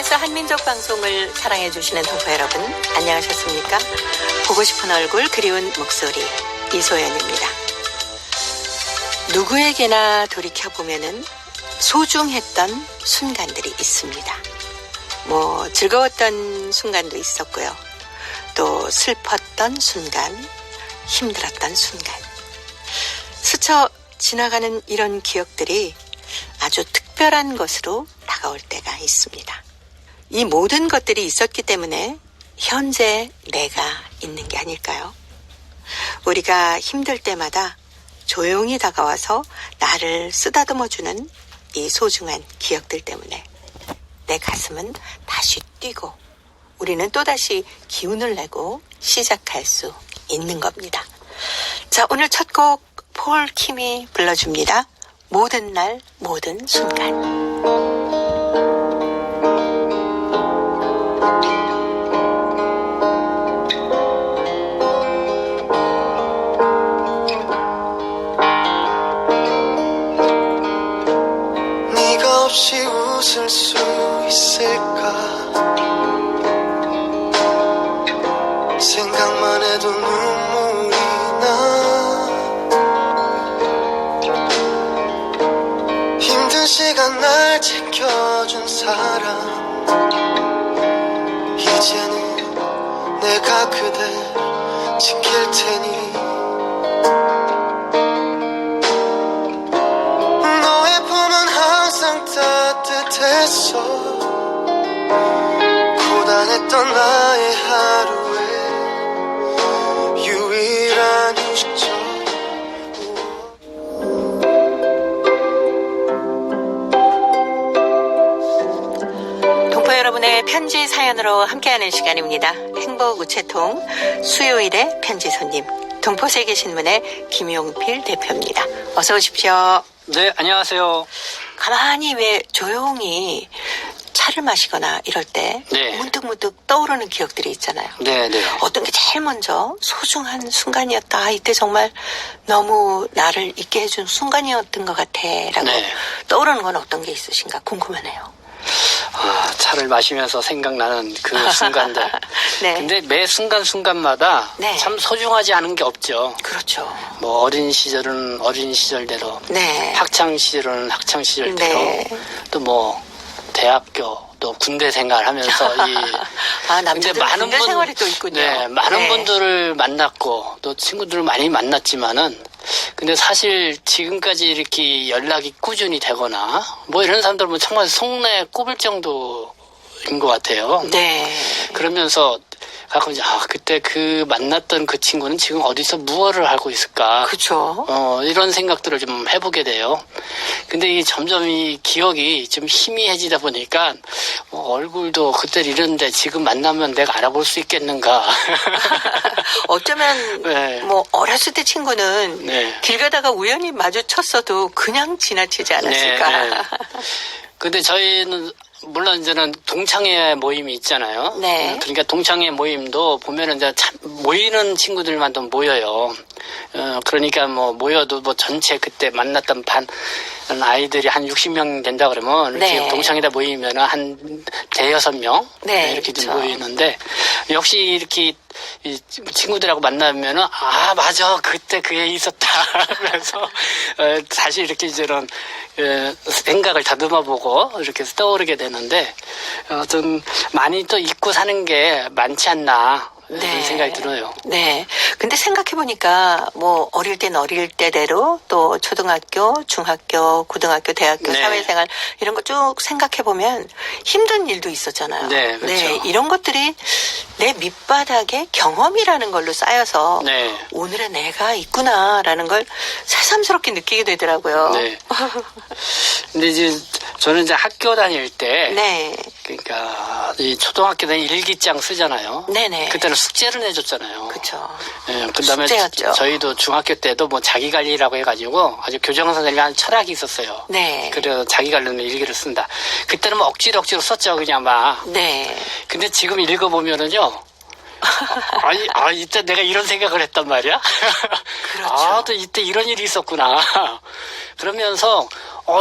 KBS 한민족 방송을 사랑해주시는 동포 여러분, 안녕하셨습니까? 보고 싶은 얼굴, 그리운 목소리, 이소연입니다. 누구에게나 돌이켜보면은 소중했던 순간들이 있습니다. 즐거웠던 순간도 있었고요. 또 슬펐던 순간, 힘들었던 순간. 스쳐 지나가는 이런 기억들이 아주 특별한 것으로 다가올 때가 있습니다. 이 모든 것들이 있었기 때문에 현재 내가 있는 게 아닐까요? 우리가 힘들 때마다 조용히 다가와서 나를 쓰다듬어주는 이 소중한 기억들 때문에 내 가슴은 다시 뛰고 우리는 또다시 기운을 내고 시작할 수 있는 겁니다. 자, 오늘 첫 곡 폴 킴이 불러줍니다. 모든 날 모든 순간. 네가 없이 웃을 수 있을까? 생각만 해도 눈물이 나. 힘든 시간 날 지켜준 사람, 이제는 내가 그댈 지킬 테니. 너의 품은 항상 따뜻했어. 고단했던 나의 하루에 유일한 휴식처. 동포 여러분의 편지 사연으로 함께하는 시간입니다. 행복 우체통 수요일의 편지 손님, 동포세계신문의 김용필 대표입니다. 어서 오십시오. 네, 안녕하세요. 가만히 왜 조용히 차를 마시거나 이럴 때 네. 문득문득 떠오르는 기억들이 있잖아요. 네. 어떤 게 제일 먼저 소중한 순간이었다. 이때 정말 너무 나를 있게 해준 순간이었던 것 같아. 라고 네. 떠오르는 건 어떤 게 있으신가 궁금하네요. 차를 마시면서 생각나는 그 순간들. 네. 근데 매 순간순간마다 네. 참 소중하지 않은 게 없죠. 그렇죠. 어린 시절은 어린 시절대로, 네. 학창 시절은 학창 시절대로, 네. 또 대학교, 또 군대 생활하면서 남자들 군대 생활이 또 있군요. 네, 많은 네. 분들을 만났고 또 친구들을 많이 만났지만은, 근데 사실 지금까지 이렇게 연락이 꾸준히 되거나 이런 사람들은 정말 속내 꼽을 정도인 것 같아요. 네. 그러면서 가끔 그때 그 만났던 그 친구는 지금 어디서 무엇을 하고 있을까? 그렇죠. 이런 생각들을 좀 해보게 돼요. 근데 점점 이 기억이 좀 희미해지다 보니까 얼굴도 그때 이랬는데 지금 만나면 내가 알아볼 수 있겠는가? 어쩌면 네. 어렸을 때 친구는 네. 길 가다가 우연히 마주쳤어도 그냥 지나치지 않았을까. 네. 근데 저희는 물론 이제는 동창회 모임이 있잖아요. 네. 그러니까 동창회 모임도 보면은 이제 참 모이는 친구들만 더 모여요. 그러니까 모여도 전체 그때 만났던 반 아이들이 한 60명 된다 그러면 이렇게 네. 동창회다 모이면 한 대여섯 명 네, 이렇게 좀 그렇죠. 모이는데, 역시 이렇게 이 친구들하고 만나면은 맞아, 그때 그 애 있었다. 그래서 다시 이렇게 이제는 생각을 다듬어보고 이렇게 떠오르게 되는데, 좀 많이 또 잊고 사는 게 많지 않나. 네. 그런 생각이 들어요. 네. 근데 생각해보니까 어릴 땐 어릴 때대로 또 초등학교, 중학교, 고등학교, 대학교, 네. 사회생활 이런 거 쭉 생각해보면 힘든 일도 있었잖아요. 네, 그렇죠. 이런 것들이 내 밑바닥에 경험이라는 걸로 쌓여서 네. 오늘의 내가 있구나라는 걸 새삼스럽게 느끼게 되더라고요. 네. 근데 이제 저는 이제 학교 다닐 때, 네. 그러니까 이 초등학교 때 일기장 쓰잖아요. 네네. 그때는 숙제를 내줬잖아요. 그쵸. 예, 그다음에 숙제였죠. 저희도 중학교 때도 자기 관리라고 해가지고 아주 교장 선생님이 한 철학이 있었어요. 네. 그래서 자기 관리는 일기를 쓴다. 그때는 억지로 썼죠, 그냥 막. 네. 근데 지금 읽어보면은요. 이때 내가 이런 생각을 했단 말이야? 그렇죠. 또 이때 이런 일이 있었구나. 그러면서,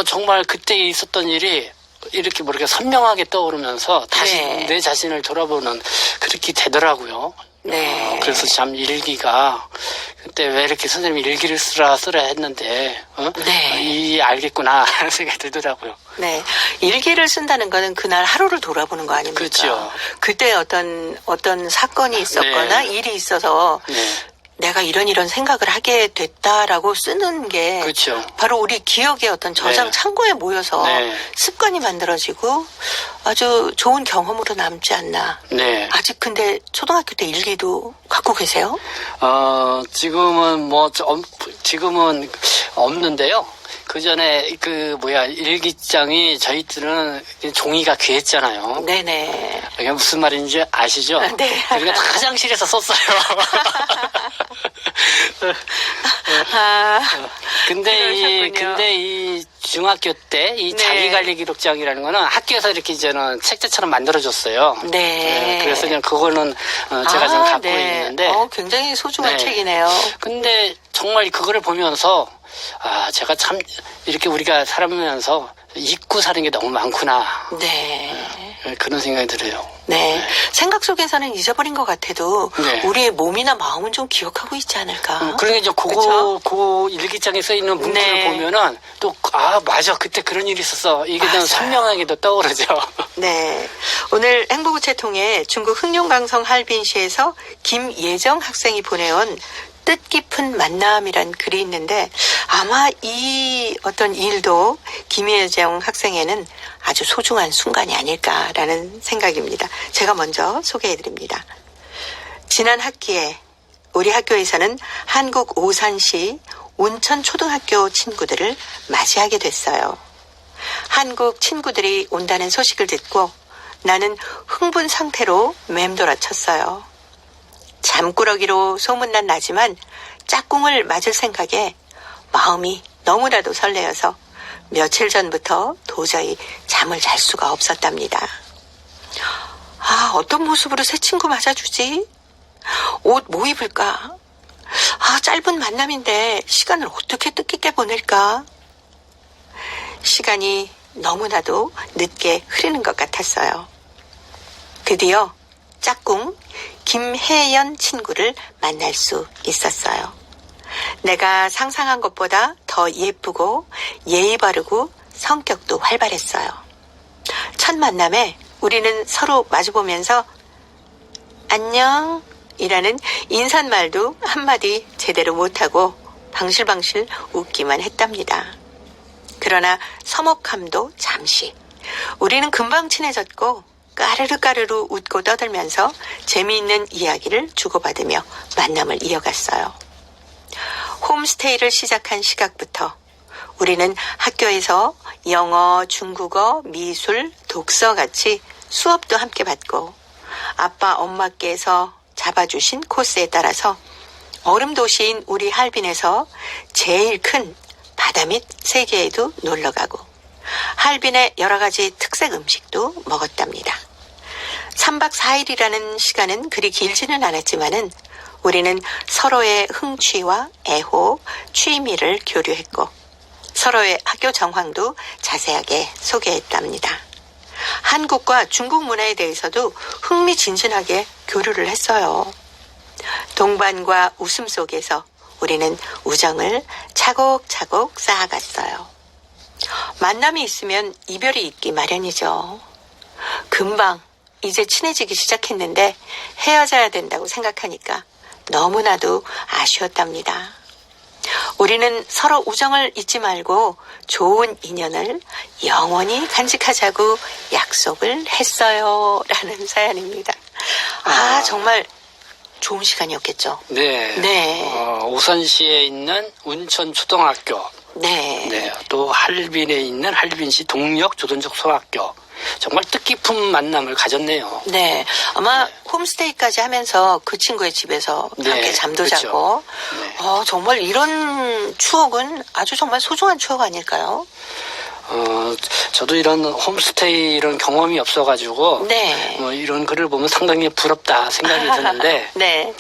정말 그때 있었던 일이 이렇게 모르게 선명하게 떠오르면서 다시 네. 내 자신을 돌아보는 그렇게 되더라고요. 네. 그래서 참 일기가 그때 왜 이렇게 선생님이 일기를 쓰라 했는데 네. 알겠구나 하는 생각이 들더라고요. 네. 일기를 쓴다는 거는 그날 하루를 돌아보는 거 아닙니까? 그렇죠. 그때 어떤 사건이 있었거나 네. 일이 있어서 네. 내가 이런 생각을 하게 됐다라고 쓰는 게 그렇죠. 바로 우리 기억의 어떤 저장 네. 창고에 모여서 네. 습관이 만들어지고 아주 좋은 경험으로 남지 않나. 네. 아직 근데 초등학교 때 일기도 갖고 계세요? 지금은 지금은 없는데요. 그 전에 일기장이 저희들은 종이가 귀했잖아요. 네네. 이게 무슨 말인지 아시죠? 네. 그러니까 다 화장실에서 썼어요. 아, 그러셨군요. 근데 이 중학교 때 이 네. 자기관리 기록장이라는 거는 학교에서 이렇게 저는 책자처럼 만들어줬어요. 네. 그래서 그냥 그거는 제가 지금 갖고 네. 있는데. 굉장히 소중한 네. 책이네요. 근데 정말 그거를 보면서 제가 참 이렇게 우리가 살면서 잊고 사는 게 너무 많구나. 네. 그런 생각이 들어요. 네. 생각 속에서는 잊어버린 것 같아도 네. 우리의 몸이나 마음은 좀 기억하고 있지 않을까? 그러니까 이제 그쵸? 그 일기장에 써 있는 문구를 네. 보면은 또 맞아 그때 그런 일이 있었어. 이게 좀 맞아요. 선명하게도 떠오르죠. 네. 오늘 행복우체 통해 중국 흑룡강성 할빈시에서 김예정 학생이 보내온 뜻깊은 만남이란 글이 있는데 아마 이 어떤 일도 김예정 학생에는 아주 소중한 순간이 아닐까라는 생각입니다. 제가 먼저 소개해드립니다. 지난 학기에 우리 학교에서는 한국 오산시 온천초등학교 친구들을 맞이하게 됐어요. 한국 친구들이 온다는 소식을 듣고 나는 흥분 상태로 맴돌아 쳤어요. 잠꾸러기로 소문난 나지만 짝꿍을 맞을 생각에 마음이 너무나도 설레어서 며칠 전부터 도저히 잠을 잘 수가 없었답니다. 어떤 모습으로 새 친구 맞아주지? 옷 뭐 입을까? 짧은 만남인데 시간을 어떻게 뜻깊게 보낼까? 시간이 너무나도 늦게 흐르는 것 같았어요. 드디어 짝꿍 김혜연 친구를 만날 수 있었어요. 내가 상상한 것보다 더 예쁘고 예의 바르고 성격도 활발했어요. 첫 만남에 우리는 서로 마주보면서 안녕 이라는 인사말도 한마디 제대로 못하고 방실방실 웃기만 했답니다. 그러나 서먹함도 잠시. 우리는 금방 친해졌고 까르르 웃고 떠들면서 재미있는 이야기를 주고받으며 만남을 이어갔어요. 홈스테이를 시작한 시각부터 우리는 학교에서 영어, 중국어, 미술, 독서 같이 수업도 함께 받고 아빠, 엄마께서 잡아주신 코스에 따라서 얼음 도시인 우리 할빈에서 제일 큰 바다 밑 세계에도 놀러가고 할빈의 여러 가지 특색 음식도 먹었답니다. 3박 4일이라는 시간은 그리 길지는 않았지만은 우리는 서로의 흥취와 애호, 취미를 교류했고 서로의 학교 정황도 자세하게 소개했답니다. 한국과 중국 문화에 대해서도 흥미진진하게 교류를 했어요. 동반과 웃음 속에서 우리는 우정을 차곡차곡 쌓아갔어요. 만남이 있으면 이별이 있기 마련이죠. 금방 이제 친해지기 시작했는데 헤어져야 된다고 생각하니까 너무나도 아쉬웠답니다. 우리는 서로 우정을 잊지 말고 좋은 인연을 영원히 간직하자고 약속을 했어요. 라는 사연입니다. 정말 좋은 시간이었겠죠. 네. 네. 오산시에 있는 운천초등학교. 네. 네. 또 할빈에 있는 할빈시 동력 조선족 소학교. 정말 뜻깊은 만남을 가졌네요. 네. 아마 홈스테이까지 하면서 그 친구의 집에서 네, 함께 잠도 그렇죠. 자고. 네. 정말 이런 추억은 아주 정말 소중한 추억 아닐까요? 저도 이런 홈스테이 이런 경험이 없어가지고 네. 이런 글을 보면 상당히 부럽다 생각이 드는데 네.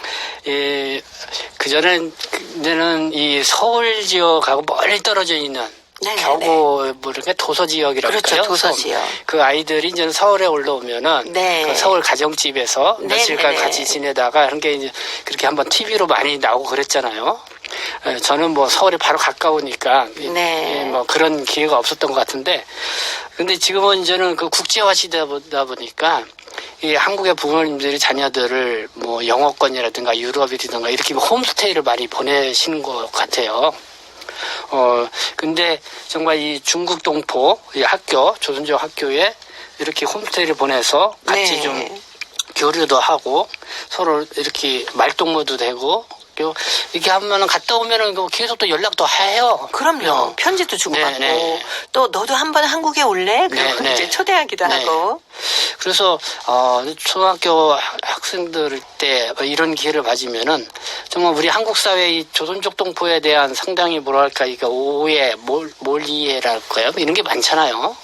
그전에는 이 서울 지역하고 멀리 떨어져 있는 네네네. 뭐 이렇게 도서 지역이라고 그렇죠. 할까요? 도서 지역. 그 아이들이 이제 서울에 올라오면은 네. 그 서울 가정집에서 며칠간 네네네. 같이 지내다가 이런 게 이제 그렇게 한번 TV로 많이 나오고 그랬잖아요. 저는 뭐 서울에 바로 가까우니까 네. 뭐 그런 기회가 없었던 것 같은데, 근데 지금은 이제는 그 국제화 시대다 보니까 이 한국의 부모님들이 자녀들을 뭐 영어권이라든가 유럽이라든가 이렇게 뭐 홈스테이를 많이 보내시는 것 같아요. 근데 정말 이 중국 동포 이 학교, 조선족 학교에 이렇게 홈스테이를 보내서 같이 네. 좀 교류도 하고 서로 이렇게 말동무도 되고, 그리고 이렇게 하면은 갔다 오면은 계속 또 연락도 해요. 그럼요. 편지도 주고받고 네. 또 너도 한번 한국에 올래? 그리고 네. 이제 초대하기도 네. 하고. 그래서 초등학교 학생들 때 이런 기회를 가지면은 정말 우리 한국 사회 이 조선족 동포에 대한 상당히 뭐랄까 이게 오해, 몰이해랄까요? 이런 게 많잖아요.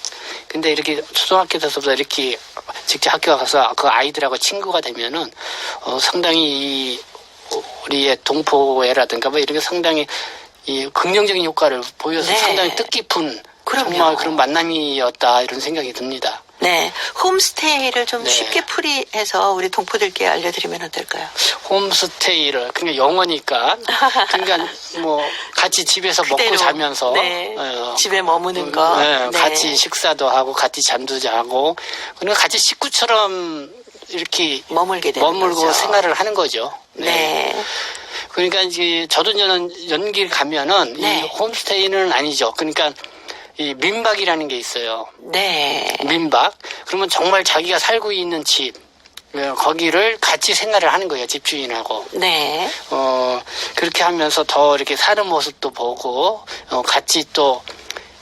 근데 이렇게 초등학교 때서부터 이렇게 직접 학교 가서 그 아이들하고 친구가 되면은 상당히 이 우리의 동포애라든가 뭐 이런 게 상당히 이 긍정적인 효과를 보여서 네. 상당히 뜻깊은 그럼요. 정말 그런 만남이었다 이런 생각이 듭니다. 네. 홈스테이를 좀 네. 쉽게 풀이해서 우리 동포들께 알려드리면 어떨까요? 홈스테이를 그러니까 영어니까 그러니까 뭐 같이 집에서 먹고 그대로, 자면서 네. 어, 집에 머무는 거. 네, 네. 같이 식사도 하고 같이 잠도 자고 그러니까 같이 식구처럼 이렇게 머물게 되는 머물고 거죠. 생활을 하는 거죠. 네. 그러니까 이제 저도 저는 연길 가면은 네. 이 홈스테이는 아니죠. 그러니까 이 민박이라는 게 있어요. 네. 민박. 그러면 정말 자기가 살고 있는 집 거기를 같이 생활을 하는 거예요. 집주인하고. 네. 그렇게 하면서 더 이렇게 사는 모습도 보고 같이 또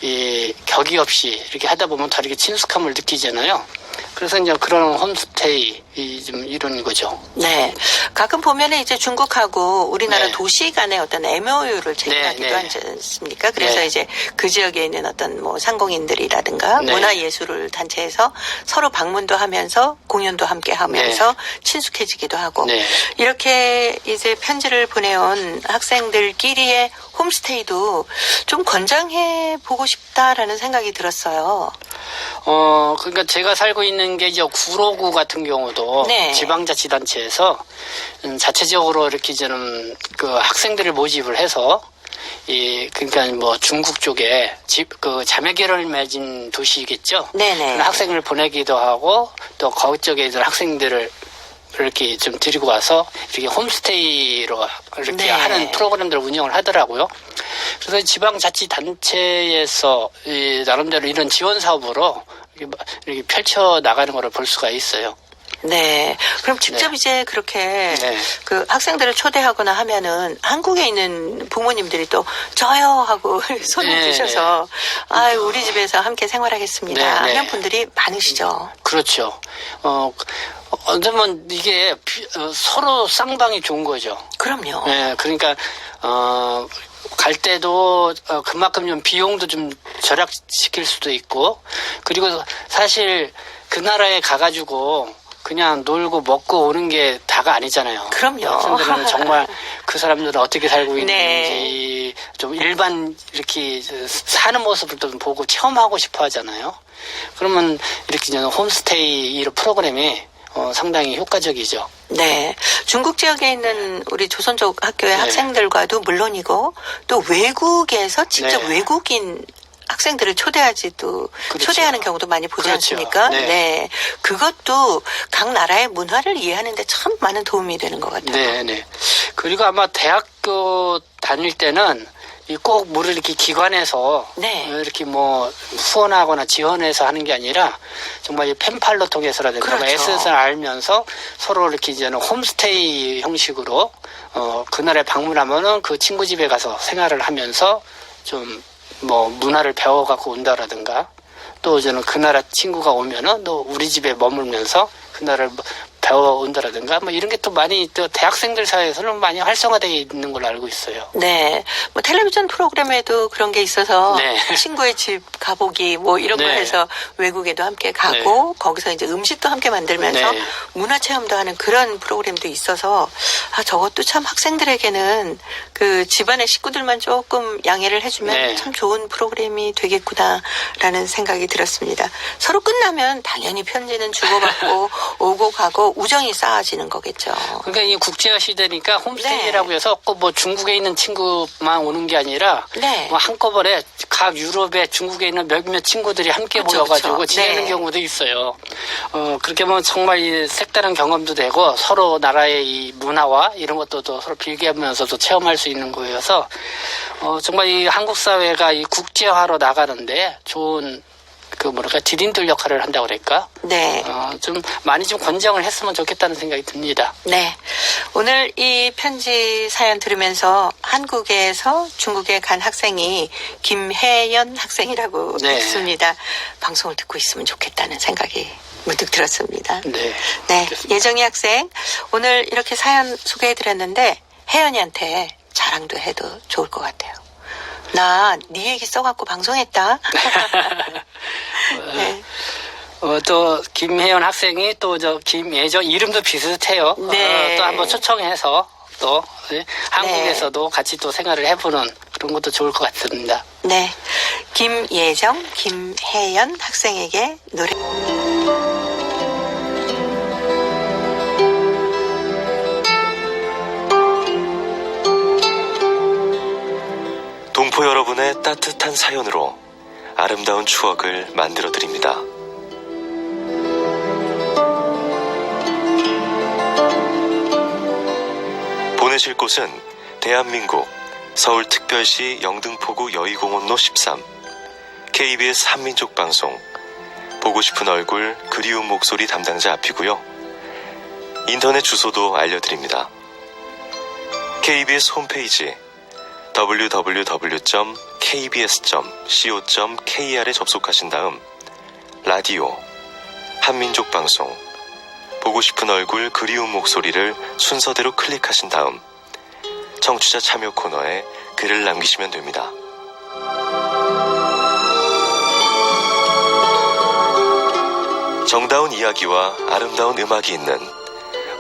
이 격이 없이 이렇게 하다 보면 더 이렇게 친숙함을 느끼잖아요. 그래서 이제 그런 홈스테이 좀 이런 거죠. 네. 가끔 보면은 이제 중국하고 우리나라 네. 도시 간의 어떤 MOU를 체결하기도 네. 하지 않습니까? 그래서 네. 이제 그 지역에 있는 어떤 뭐 상공인들이라든가 네. 문화예술 단체에서 서로 방문도 하면서 공연도 함께 하면서 친숙해지기도 하고 네. 이렇게 이제 편지를 보내온 학생들끼리의 홈스테이도 좀 권장해 보고 싶다라는 생각이 들었어요. 그러니까 제가 살고 있는 게 이제 구로구 같은 경우도 네. 지방자치단체에서 자체적으로 이렇게 저는 그 학생들을 모집을 해서 그러니까 뭐 중국 쪽에 그 자매 결혼을 맺은 도시겠죠. 네네. 그런 학생을 보내기도 하고 또 거기 쪽에 있는 학생들을 이렇게 좀 데리고 와서 이렇게 홈스테이로 이렇게 네. 하는 프로그램들을 운영을 하더라고요. 그래서 지방자치단체에서 나름대로 이런 지원 사업으로 이렇게 펼쳐 나가는 거를 볼 수가 있어요. 네. 그럼 직접 네. 이제 그렇게 네. 그 학생들을 초대하거나 하면은 한국에 있는 부모님들이 또 저요 하고 손을 네. 드셔서 아유 우리 집에서 함께 생활하겠습니다 네. 하는 분들이 많으시죠. 그렇죠. 어쩌면 이게 서로 쌍방이 좋은 거죠. 그럼요. 네, 그러니까 갈 때도 그만큼 좀 비용도 좀 절약시킬 수도 있고, 그리고 사실 그 나라에 가가지고 그냥 놀고 먹고 오는 게 다가 아니잖아요. 그럼요. 학생들은 정말 그 사람들은 어떻게 살고 있는지 네. 좀 일반 이렇게 사는 모습을 좀 보고 체험하고 싶어 하잖아요. 그러면 이렇게 저는 홈스테이 이런 프로그램이 상당히 효과적이죠. 네. 중국 지역에 있는 우리 조선족 학교의 네. 학생들과도 물론이고 또 외국에서 직접 네. 외국인 학생들을 초대하지도 그렇죠. 초대하는 경우도 많이 보지 그렇죠. 않습니까? 네. 그것도 각 나라의 문화를 이해하는데 참 많은 도움이 되는 것 같아요. 네. 그리고 아마 대학교 다닐 때는 꼭 뭐를 이렇게 기관에서 네. 이렇게 뭐 후원하거나 지원해서 하는 게 아니라 정말 이 펜팔로 통해서라든가 그렇죠. SNS를 알면서 서로 이렇게 이제는 홈스테이 형식으로 그 나라에 방문하면은 그 친구 집에 가서 생활을 하면서 좀 뭐 문화를 배워갖고 온다라든가 또 저는 그 나라 친구가 오면은 또 우리 집에 머물면서 그 나라를 배워온다라든가 뭐 이런 게 또 많이 또 대학생들 사이에서는 많이 활성화되어 있는 걸로 알고 있어요. 네. 뭐 텔레비전 프로그램에도 그런 게 있어서 네. 친구의 집 가보기 뭐 이런 거 네. 해서 외국에도 함께 가고 거기서 이제 음식도 함께 만들면서 네. 문화 체험도 하는 그런 프로그램도 있어서 저것도 참 학생들에게는 그 집안의 식구들만 조금 양해를 해주면 네. 참 좋은 프로그램이 되겠구나라는 생각이 들었습니다. 서로 끝나면 당연히 편지는 주고받고 오고 가고 우정이 쌓아지는 거겠죠. 그러니까 이 국제화 시대니까 홈스테이라고 해서 꼭 뭐 중국에 있는 친구만 오는 게 아니라 네. 뭐 한꺼번에 각 유럽에 중국에 있는 몇몇 친구들이 함께 그렇죠, 모여가지고 그렇죠. 지내는 네. 경우도 있어요. 그렇게 보면 정말 이 색다른 경험도 되고 서로 나라의 이 문화와 이런 것도 또 서로 비교하면서도 체험할 수 있는 거여서 정말 이 한국 사회가 이 국제화로 나가는데 좋은 그 뭐랄까 디딤돌 역할을 한다고 그럴까? 네. 좀 많이 좀 권장을 했으면 좋겠다는 생각이 듭니다. 네. 오늘 이 편지 사연 들으면서 한국에서 중국에 간 학생이 김혜연 학생이라고 네. 있습니다. 방송을 듣고 있으면 좋겠다는 생각이 문득 들었습니다. 네. 네. 알겠습니다. 예정이 학생, 오늘 이렇게 사연 소개해드렸는데 혜연이한테 자랑도 해도 좋을 것 같아요. 나 네 얘기 써갖고 방송했다. 네. 또 김혜연 학생이 또 저 김예정 이름도 비슷해요. 네. 또 한번 초청해서 또 한국에서도 같이 또 생활을 해보는 그런 것도 좋을 것 같습니다. 네. 김예정, 김혜연 학생에게 노래. 동포 여러분의 따뜻한 사연으로 아름다운 추억을 만들어 드립니다. 보내실 곳은 대한민국 서울특별시 영등포구 여의공원로 13 KBS 한민족방송 보고 싶은 얼굴 그리운 목소리 담당자 앞이고요. 인터넷 주소도 알려드립니다. KBS 홈페이지 www.kbs.co.kr에 접속하신 다음 라디오, 한민족방송, 보고 싶은 얼굴 그리운 목소리를 순서대로 클릭하신 다음 청취자 참여 코너에 글을 남기시면 됩니다. 정다운 이야기와 아름다운 음악이 있는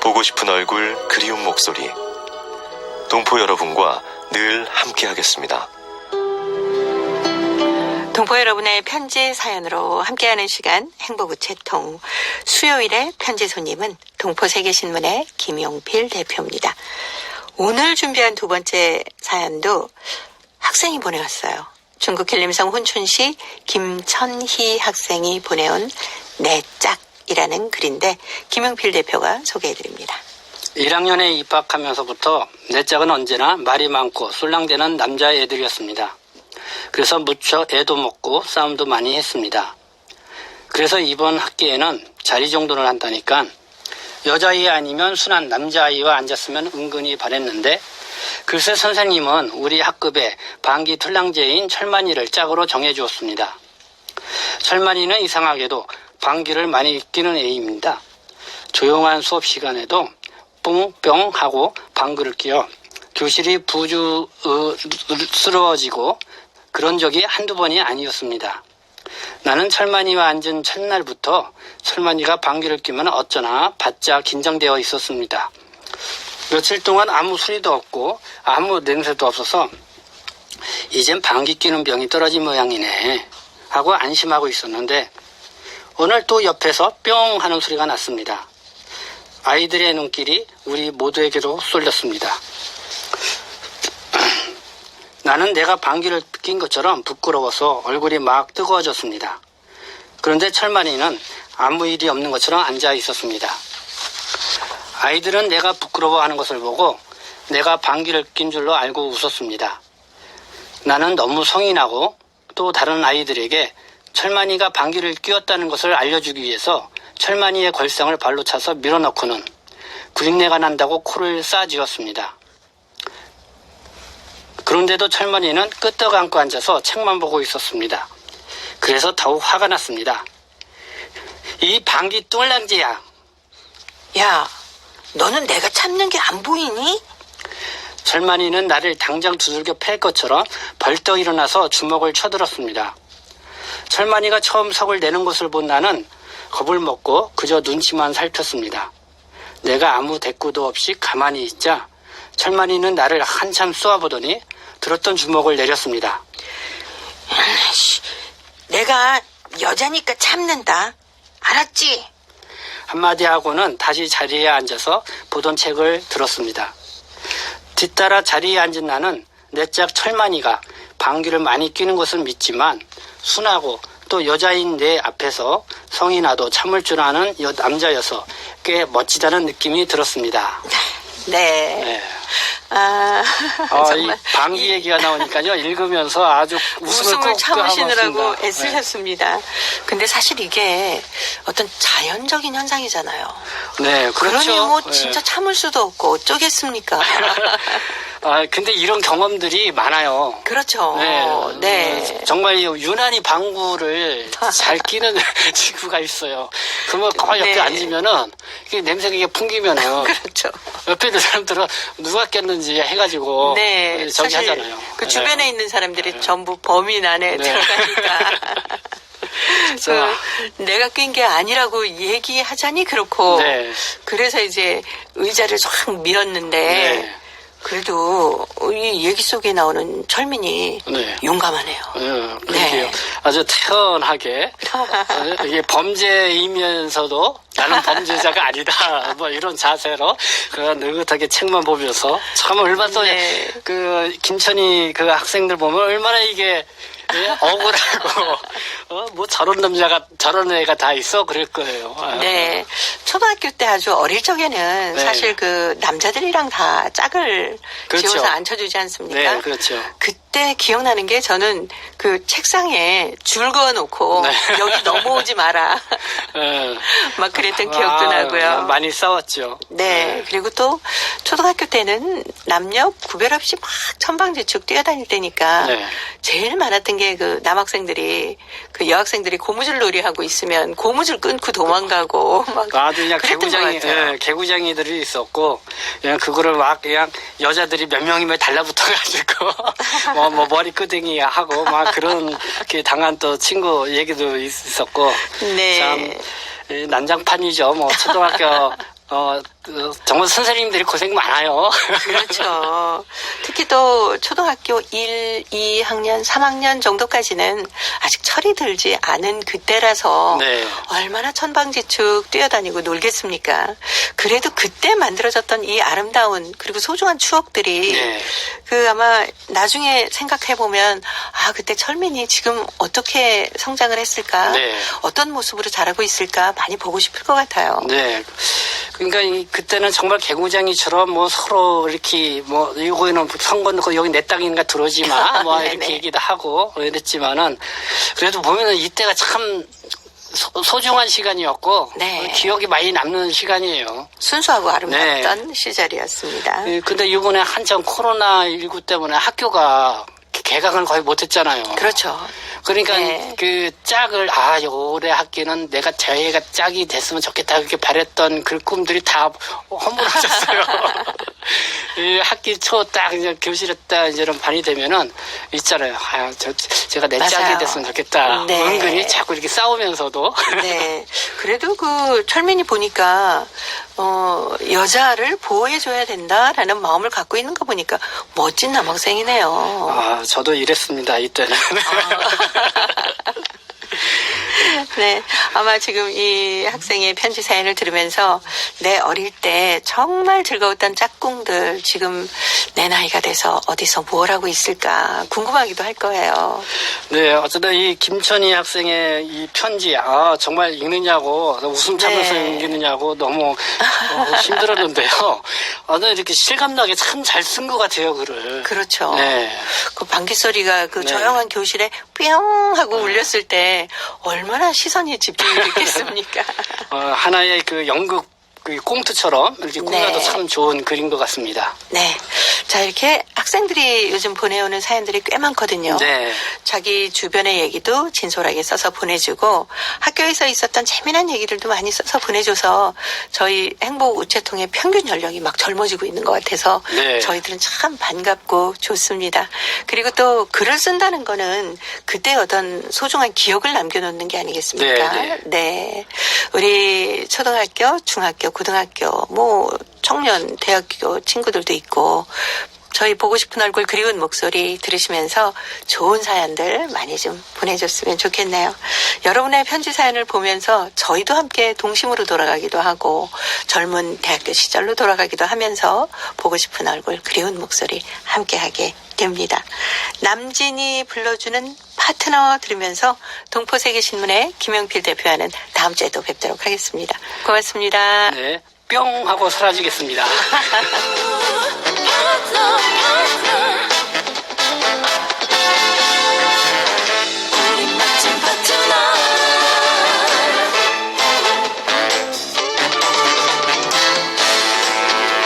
보고 싶은 얼굴 그리운 목소리, 동포 여러분과 늘 함께하겠습니다. 동포 여러분의 편지 사연으로 함께하는 시간 행복우체통. 수요일의 편지 손님은 동포세계신문의 김용필 대표입니다. 오늘 준비한 두 번째 사연도 학생이 보내왔어요. 중국 길림성 훈춘시 김천희 학생이 보내온 내 짝이라는 글인데 김용필 대표가 소개해드립니다. 1학년에 입학하면서부터 내 짝은 언제나 말이 많고 술랑대는 남자애들이었습니다. 그래서 무척 애도 먹고 싸움도 많이 했습니다. 그래서 이번 학기에는 자리 정돈을 한다니까 여자아이 아니면 순한 남자아이와 앉았으면 은근히 바랬는데 글쎄 선생님은 우리 학급에 방기 툴랑제인 철만이를 짝으로 정해주었습니다. 철만이는 이상하게도 방귀를 많이 뀌는 애입니다. 조용한 수업 시간에도 뿡뿅 하고 방귀를 뀌어 교실이 부주스러워지고 그런 적이 한두 번이 아니었습니다. 나는 철만이와 앉은 첫날부터 철만이가 방귀를 뀌면 어쩌나 바짝 긴장되어 있었습니다. 며칠 동안 아무 소리도 없고 아무 냄새도 없어서 이젠 방귀 뀌는 병이 떨어진 모양이네 하고 안심하고 있었는데 오늘 또 옆에서 뿅 하는 소리가 났습니다. 아이들의 눈길이 우리 모두에게로 쏠렸습니다. 나는 내가 방귀를 낀 것처럼 부끄러워서 얼굴이 막 뜨거워졌습니다. 그런데 철만이는 아무 일이 없는 것처럼 앉아 있었습니다. 아이들은 내가 부끄러워하는 것을 보고 내가 방귀를 낀 줄로 알고 웃었습니다. 나는 너무 성이 나고 또 다른 아이들에게 철만이가 방귀를 뀌었다는 것을 알려주기 위해서 철만이의 걸상을 발로 차서 밀어넣고는 구린내가 난다고 코를 싸쥐었습니다. 그런데도 철만이는 끄떡 안고 앉아서 책만 보고 있었습니다. 그래서 더욱 화가 났습니다. 이 방귀 뚱랑지야. 야, 너는 내가 참는 게 안 보이니? 철만이는 나를 당장 두들겨 팰 것처럼 벌떡 일어나서 주먹을 쳐들었습니다. 철만이가 처음 석을 내는 것을 본 나는 겁을 먹고 그저 눈치만 살폈습니다. 내가 아무 대꾸도 없이 가만히 있자 철만이는 나를 한참 쏘아보더니 들었던 주먹을 내렸습니다. 내가 여자니까 참는다. 알았지? 한마디 하고는 다시 자리에 앉아서 보던 책을 들었습니다. 뒤따라 자리에 앉은 나는 내짝 철만이가 방귀를 많이 뀌는 것은 믿지만 순하고 또 여자인 내 앞에서 성이 나도 참을 줄 아는 남자여서 꽤 멋지다는 느낌이 들었습니다. 네. 네. 아, 이 정말 방귀 얘기가 나오니까요. 읽으면서 아주 웃음을 꼭 참으시느라고 하고 애쓰셨습니다. 근데 사실 이게 어떤 자연적인 현상이잖아요. 네, 그렇죠. 그러니 뭐 네. 진짜 참을 수도 없고 어쩌겠습니까? 근데 이런 경험들이 많아요. 그렇죠. 네. 네. 정말 유난히 방구를 잘 끼는 친구가 있어요. 그러면 거의 옆에 네. 앉으면은 이게 냄새가 이게 풍기면은 그렇죠. 옆에 있는 사람들은 누가 꼈는지 해가지고 네. 저기 사실 하잖아요. 그 네. 주변에 있는 사람들이 전부 범인 안에 네. 들어가니까. 내가 낀 게 아니라고 얘기하자니 그렇고. 네. 그래서 이제 의자를 확 밀었는데. 네. 그래도 이 얘기 속에 나오는 철민이 네. 용감하네요. 그렇게요. 네. 아주 태연하게 이게 범죄이면서도 나는 범죄자가 아니다. 뭐 이런 자세로 느긋하게 책만 보면서 참 얼마나 또 네. 그 김천희 그 학생들 보면 얼마나 이게 억울하고 뭐 저런 남자가 저런 애가 다 있어 그럴 거예요. 네. 초등학교 때 아주 어릴 적에는 네. 사실 그 남자들이랑 다 짝을 그렇죠. 지어서 앉혀주지 않습니까? 네, 그렇죠. 그때 기억나는 게 저는 그 책상에 줄 그어놓고 네. 여기 넘어오지 마라. 예. 막 그랬던 기억도 나고요. 많이 싸웠죠. 네. 그리고 또 초등학교 때는 남녀 구별 없이 막 천방지축 뛰어다닐 때니까 네. 제일 많았던 게 그 남학생들이 그 여학생들이 고무줄 놀이 하고 있으면 고무줄 끊고 도망가고 막 아주 그냥 그랬던 것 같아요. 개구쟁이들이 있었고 그냥 그거를 막 그냥 여자들이 몇 명이면 달라붙어가지고 뭐 머리끄댕이 하고 막 그런 게 당한 또 친구 얘기도 있었고 네. 참 난장판이죠. 뭐 초등학교 정말 선생님들이 고생 많아요. 그렇죠. 특히 또 초등학교 1, 2학년, 3학년 정도까지는 아직 철이 들지 않은 그때라서 네. 얼마나 천방지축 뛰어다니고 놀겠습니까? 그래도 그때 만들어졌던 이 아름다운 그리고 소중한 추억들이 네. 그 아마 나중에 생각해보면 아 그때 철민이 지금 어떻게 성장을 했을까? 네. 어떤 모습으로 자라고 있을까? 많이 보고 싶을 것 같아요. 네. 그러니까 그때는 정말 개구쟁이처럼 뭐 서로 이렇게 뭐 이거는 선거 넣고 여기 내 땅이니까 들어오지 마. 뭐 네네. 이렇게 얘기도 하고 이랬지만은 그래도 보면은 이때가 참 소중한 시간이었고 네. 기억이 많이 남는 시간이에요. 순수하고 아름답던 시절이었습니다. 근데 이번에 한참 코로나19 때문에 학교가 개강을 거의 못했잖아요. 그렇죠. 그러니까 네. 그 짝을 올해 학기는 내가 저희가 짝이 됐으면 좋겠다 그렇게 바랬던 그 꿈들이 다 허물어졌어요. 이 학기 초 딱 이제 교실에 딱 이제는 반이 되면은 있잖아요. 제가 내 맞아요. 짝이 됐으면 좋겠다. 네. 은근히 자꾸 이렇게 싸우면서도. 네. 그래도 그 철민이 보니까 여자를 보호해줘야 된다라는 마음을 갖고 있는 거 보니까 멋진 남학생이네요. 저도 이랬습니다 이때는. 네. 아마 지금 이 학생의 편지 사연을 들으면서 내 어릴 때 정말 즐거웠던 짝꿍들 지금 내 나이가 돼서 어디서 뭘 하고 있을까 궁금하기도 할 거예요. 네, 어쨌든 이 김천희 학생의 이 편지, 정말 읽느냐고, 웃음 참으면서 네. 읽느냐고 너무 힘들었는데요. 나 이렇게 실감나게 참 잘 쓴 것 같아요, 글을. 그렇죠. 네. 그 방귀 소리가 그 네. 조용한 교실에 뿅 하고 울렸을 때 얼마나 시선이 집중이 됐겠습니까? 하나의 그 연극 그 꽁트처럼 이렇게 꾸며도 네. 참 좋은 글인 것 같습니다. 네. 자, 이렇게 학생들이 요즘 보내오는 사연들이 꽤 많거든요. 네. 자기 주변의 얘기도 진솔하게 써서 보내주고 학교에서 있었던 재미난 얘기들도 많이 써서 보내줘서 저희 행복 우체통의 평균 연령이 막 젊어지고 있는 것 같아서 네. 저희들은 참 반갑고 좋습니다. 그리고 또 글을 쓴다는 거는 그때 어떤 소중한 기억을 남겨놓는 게 아니겠습니까? 네, 네. 우리 초등학교, 중학교, 고등학교, 뭐 청년, 대학교 친구들도 있고 저희 보고 싶은 얼굴 그리운 목소리 들으시면서 좋은 사연들 많이 좀 보내줬으면 좋겠네요. 여러분의 편지 사연을 보면서 저희도 함께 동심으로 돌아가기도 하고 젊은 대학교 시절로 돌아가기도 하면서 보고 싶은 얼굴 그리운 목소리 함께하게 됩니다. 남진이 불러주는 파트너 들으면서 동포세계신문의 김영필 대표와는 다음 주에 또 뵙도록 하겠습니다. 고맙습니다. 네. 뿅 하고 사라지겠습니다. Awesome.